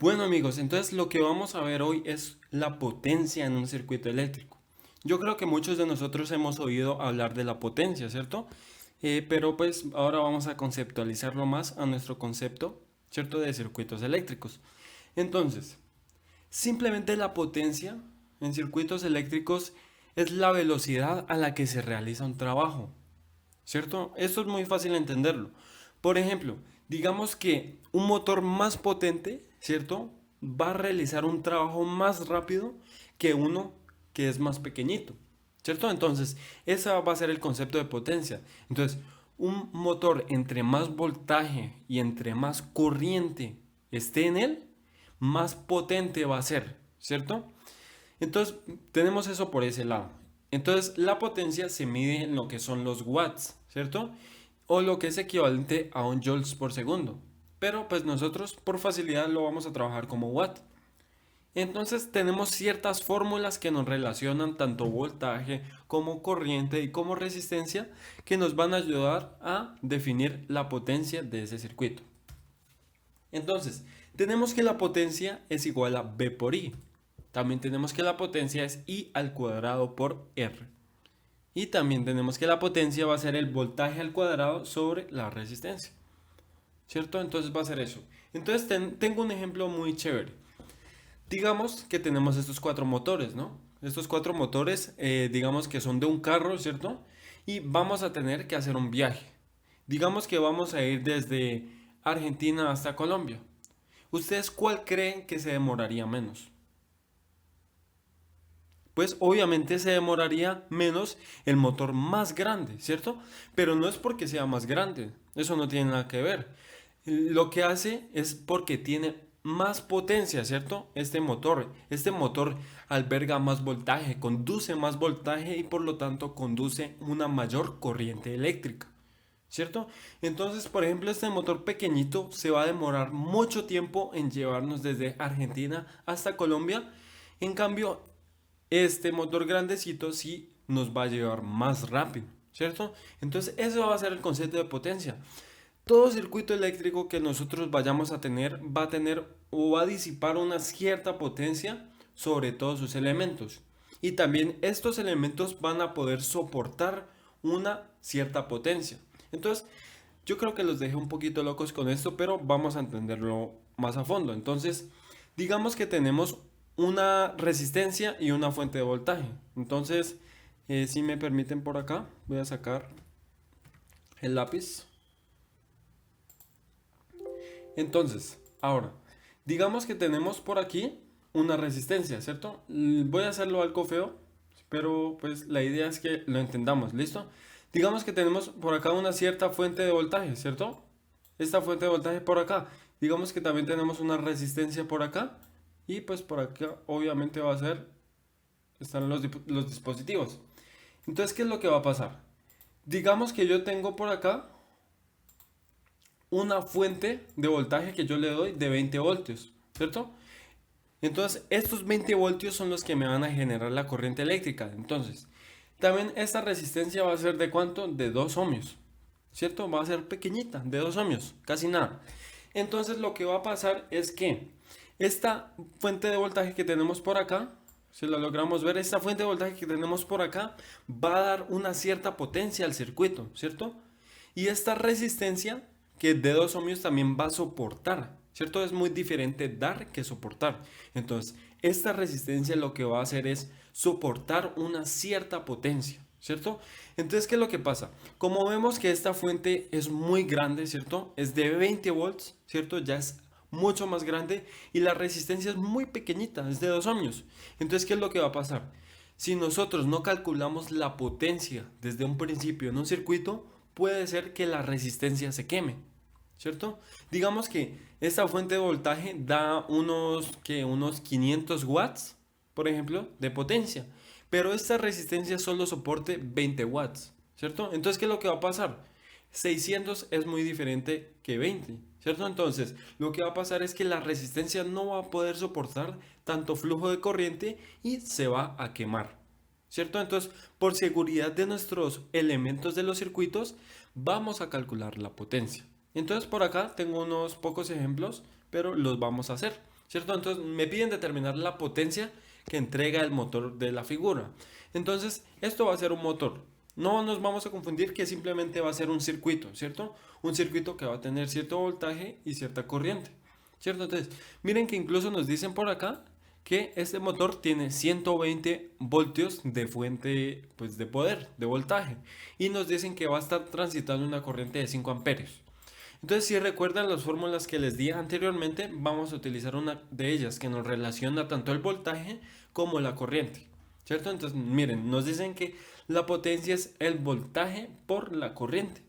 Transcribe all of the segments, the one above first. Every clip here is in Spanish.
Bueno amigos, entonces lo que vamos a ver hoy es la potencia en un circuito eléctrico. Yo creo que muchos de nosotros hemos oído hablar de la potencia, ¿cierto? Pero pues ahora vamos a conceptualizarlo más a nuestro concepto, ¿cierto? De circuitos eléctricos. Entonces, simplemente la potencia en circuitos eléctricos es la velocidad a la que se realiza un trabajo, ¿cierto? Esto es muy fácil de entenderlo. Por ejemplo, digamos que un motor más potente, ¿cierto? Va a realizar un trabajo más rápido que uno que es más pequeñito, ¿cierto? Entonces, ese va a ser el concepto de potencia. Entonces, un motor entre más voltaje y entre más corriente esté en él, más potente va a ser, ¿cierto? Entonces, tenemos eso por ese lado. Entonces, la potencia se mide en lo que son los watts, ¿cierto? O lo que es equivalente a un joules por segundo. Pero pues nosotros por facilidad lo vamos a trabajar como watt. Entonces tenemos ciertas fórmulas que nos relacionan tanto voltaje como corriente y como resistencia que nos van a ayudar a definir la potencia de ese circuito. Entonces, tenemos que la potencia es igual a B por I. También tenemos que la potencia es I al cuadrado por R. Y también tenemos que la potencia va a ser el voltaje al cuadrado sobre la resistencia. ¿Cierto? Entonces va a ser eso. Entonces tengo un ejemplo muy chévere. Digamos que tenemos estos cuatro motores, ¿no? Estos cuatro motores, digamos que son de un carro, ¿cierto? Y vamos a tener que hacer un viaje. Digamos que vamos a ir desde Argentina hasta Colombia. ¿Ustedes cuál creen que se demoraría menos? Pues obviamente se demoraría menos el motor más grande, ¿cierto? Pero no es porque sea más grande, eso no tiene nada que ver. Lo que hace es porque tiene más potencia, ¿cierto? Este motor alberga más voltaje, conduce más voltaje y por lo tanto conduce una mayor corriente eléctrica, ¿cierto? Entonces, por ejemplo, este motor pequeñito se va a demorar mucho tiempo en llevarnos desde Argentina hasta Colombia. En cambio, este motor grandecito sí nos va a llevar más rápido, ¿cierto? Entonces, eso va a ser el concepto de potencia. Todo circuito eléctrico que nosotros vayamos a tener va a tener o va a disipar una cierta potencia sobre todos sus elementos. Y también estos elementos van a poder soportar una cierta potencia. Entonces, yo creo que los dejé un poquito locos con esto, pero vamos a entenderlo más a fondo. Entonces, digamos que tenemos una resistencia y una fuente de voltaje. Entonces, si me permiten por acá, voy a sacar el lápiz. Entonces, ahora, digamos que tenemos por aquí una resistencia, ¿cierto? Voy a hacerlo algo feo, pero pues la idea es que lo entendamos, ¿listo? Digamos que tenemos por acá una cierta fuente de voltaje, ¿cierto? Esta fuente de voltaje por acá. Digamos que también tenemos una resistencia por acá y pues por acá obviamente va a ser, están los dispositivos. Entonces, ¿qué es lo que va a pasar? Digamos que yo tengo por acá una fuente de voltaje que yo le doy de 20 voltios, ¿cierto? Entonces, estos 20 voltios son los que me van a generar la corriente eléctrica. Entonces, también esta resistencia va a ser de cuánto? De 2 ohmios, ¿cierto? Va a ser pequeñita, de 2 ohmios, casi nada. Entonces, lo que va a pasar es que esta fuente de voltaje que tenemos por acá, si lo logramos ver, esta fuente de voltaje que tenemos por acá va a dar una cierta potencia al circuito, ¿cierto? Y esta resistencia que de 2 ohmios también va a soportar, ¿cierto? Es muy diferente dar que soportar. Entonces, esta resistencia lo que va a hacer es soportar una cierta potencia, ¿cierto? Entonces, ¿qué es lo que pasa? Como vemos que esta fuente es muy grande, ¿cierto? Es de 20 volts, ¿cierto? Ya es mucho más grande y la resistencia es muy pequeñita, es de 2 ohmios. Entonces, ¿qué es lo que va a pasar? Si nosotros no calculamos la potencia desde un principio en un circuito, puede ser que la resistencia se queme, ¿cierto? Digamos que esta fuente de voltaje da unos 500 watts, por ejemplo, de potencia, pero esta resistencia solo soporte 20 watts, ¿cierto? Entonces, ¿qué es lo que va a pasar? 600 es muy diferente que 20, ¿cierto? Entonces, lo que va a pasar es que la resistencia no va a poder soportar tanto flujo de corriente y se va a quemar, ¿cierto? Entonces, por seguridad de nuestros elementos de los circuitos, vamos a calcular la potencia. Entonces, por acá tengo unos pocos ejemplos, pero los vamos a hacer, ¿cierto? Entonces me piden determinar la potencia que entrega el motor de la figura. Entonces, esto va a ser un motor. No nos vamos a confundir que simplemente va a ser un circuito, ¿cierto? Un circuito que va a tener cierto voltaje y cierta corriente, ¿cierto? Entonces, miren que incluso nos dicen por acá que este motor tiene 120 voltios de fuente, pues, de poder, de voltaje. Y nos dicen que va a estar transitando una corriente de 5 amperios. Entonces, si recuerdan las fórmulas que les di anteriormente, vamos a utilizar una de ellas que nos relaciona tanto el voltaje como la corriente, ¿cierto? Entonces, miren, nos dicen que la potencia es el voltaje por la corriente.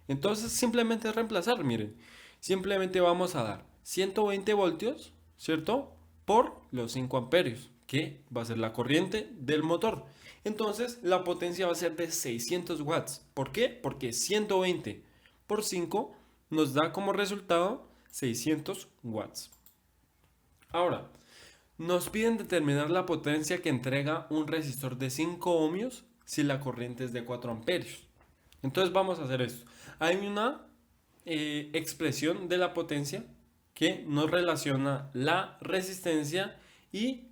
Entonces, simplemente es reemplazar, miren. Simplemente vamos a dar 120 voltios, ¿cierto? Por los 5 amperios, que va a ser la corriente del motor. Entonces, la potencia va a ser de 600 watts. ¿Por qué? Porque 120 por 5 nos da como resultado 600 watts. Ahora, nos piden determinar la potencia que entrega un resistor de 5 ohmios si la corriente es de 4 amperios. Entonces vamos a hacer esto. Hay una expresión de la potencia que nos relaciona la resistencia y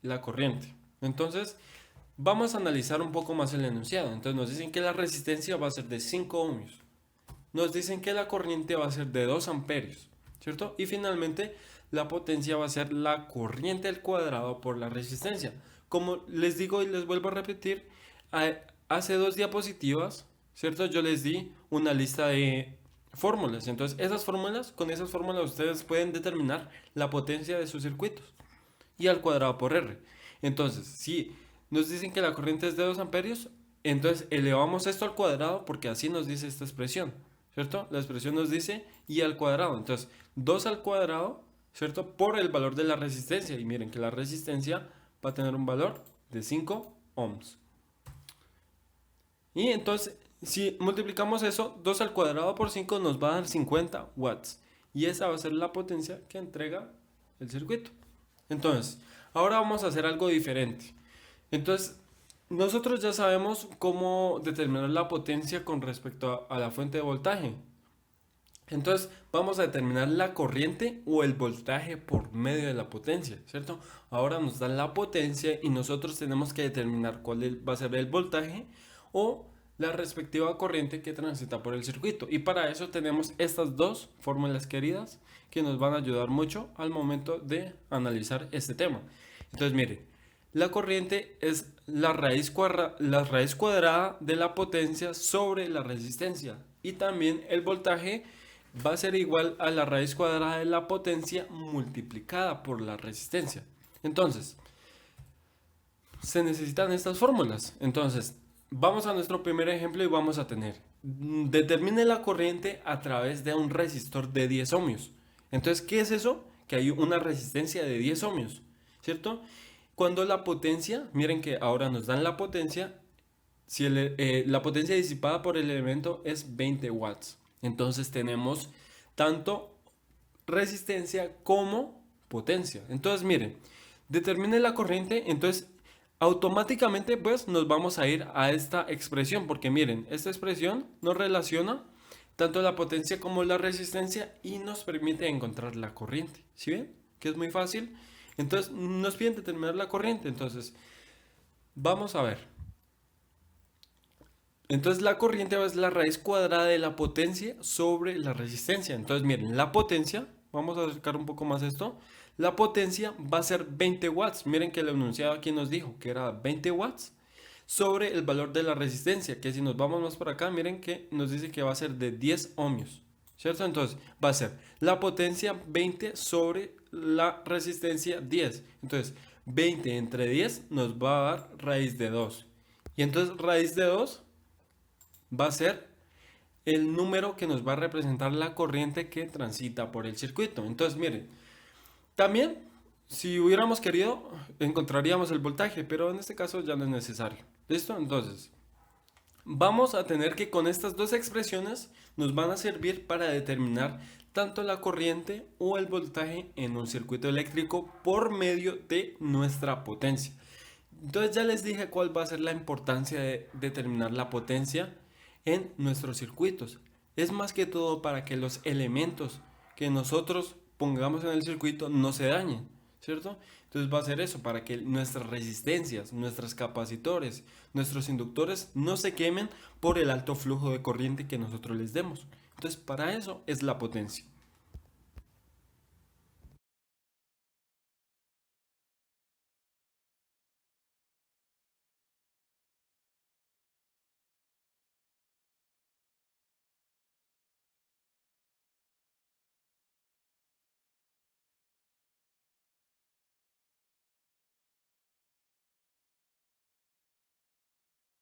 la corriente. Entonces vamos a analizar un poco más el enunciado. Entonces nos dicen que la resistencia va a ser de 5 ohmios. Nos dicen que la corriente va a ser de 2 amperios, ¿cierto? Y finalmente la potencia va a ser la corriente al cuadrado por la resistencia. Como les digo y les vuelvo a repetir, hace 2 diapositivas, ¿cierto? Yo les di una lista de fórmulas. Entonces, con esas fórmulas ustedes pueden determinar la potencia de sus circuitos. Y al cuadrado por R. Entonces, si nos dicen que la corriente es de 2 amperios, entonces elevamos esto al cuadrado porque así nos dice esta expresión, ¿cierto? La expresión nos dice y al cuadrado. Entonces, 2 al cuadrado, ¿cierto? Por el valor de la resistencia. Y miren que la resistencia va a tener un valor de 5 ohms. Y entonces, si multiplicamos eso, 2 al cuadrado por 5 nos va a dar 50 watts. Y esa va a ser la potencia que entrega el circuito. Entonces, ahora vamos a hacer algo diferente. Entonces, nosotros ya sabemos cómo determinar la potencia con respecto a la fuente de voltaje. Entonces, vamos a determinar la corriente o el voltaje por medio de la potencia, ¿cierto? Ahora nos dan la potencia y nosotros tenemos que determinar cuál va a ser el voltaje o la respectiva corriente que transita por el circuito. Y para eso tenemos estas dos fórmulas queridas que nos van a ayudar mucho al momento de analizar este tema. Entonces, mire, la corriente es la raíz cuadrada de la potencia sobre la resistencia. Y también el voltaje va a ser igual a la raíz cuadrada de la potencia multiplicada por la resistencia. Entonces, se necesitan estas fórmulas. Entonces, vamos a nuestro primer ejemplo y vamos a tener, determine la corriente a través de un resistor de 10 ohmios. Entonces, ¿qué es eso? Que hay una resistencia de 10 ohmios, ¿cierto? Cuando la potencia, miren que ahora nos dan la potencia, si la potencia disipada por el elemento es 20 watts. Entonces tenemos tanto resistencia como potencia. Entonces, miren, determine la corriente, entonces automáticamente pues nos vamos a ir a esta expresión, porque miren, esta expresión nos relaciona tanto la potencia como la resistencia y nos permite encontrar la corriente. ¿Sí ven? Que es muy fácil. Entonces nos piden determinar la corriente. Entonces, vamos a ver. Entonces la corriente es la raíz cuadrada de la potencia sobre la resistencia. Entonces miren, la potencia, vamos a acercar un poco más esto. La potencia va a ser 20 watts. Miren que el enunciado aquí nos dijo que era 20 watts sobre el valor de la resistencia. Que si nos vamos más para acá, miren que nos dice que va a ser de 10 ohmios, ¿cierto? Entonces va a ser la potencia 20 sobre la resistencia 10. Entonces 20 entre 10 nos va a dar raíz de 2. Y entonces raíz de 2 va a ser el número que nos va a representar la corriente que transita por el circuito. Entonces, miren, también si hubiéramos querido encontraríamos el voltaje, pero en este caso ya no es necesario. ¿Listo? Entonces, vamos a tener que con estas dos expresiones nos van a servir para determinar tanto la corriente o el voltaje en un circuito eléctrico por medio de nuestra potencia. Entonces ya les dije cuál va a ser la importancia de determinar la potencia en nuestros circuitos. Es más que todo para que los elementos que nosotros pongamos en el circuito no se dañen, ¿cierto? Entonces va a ser eso, para que nuestras resistencias, nuestros capacitores, nuestros inductores no se quemen por el alto flujo de corriente que nosotros les demos. Entonces para eso es la potencia.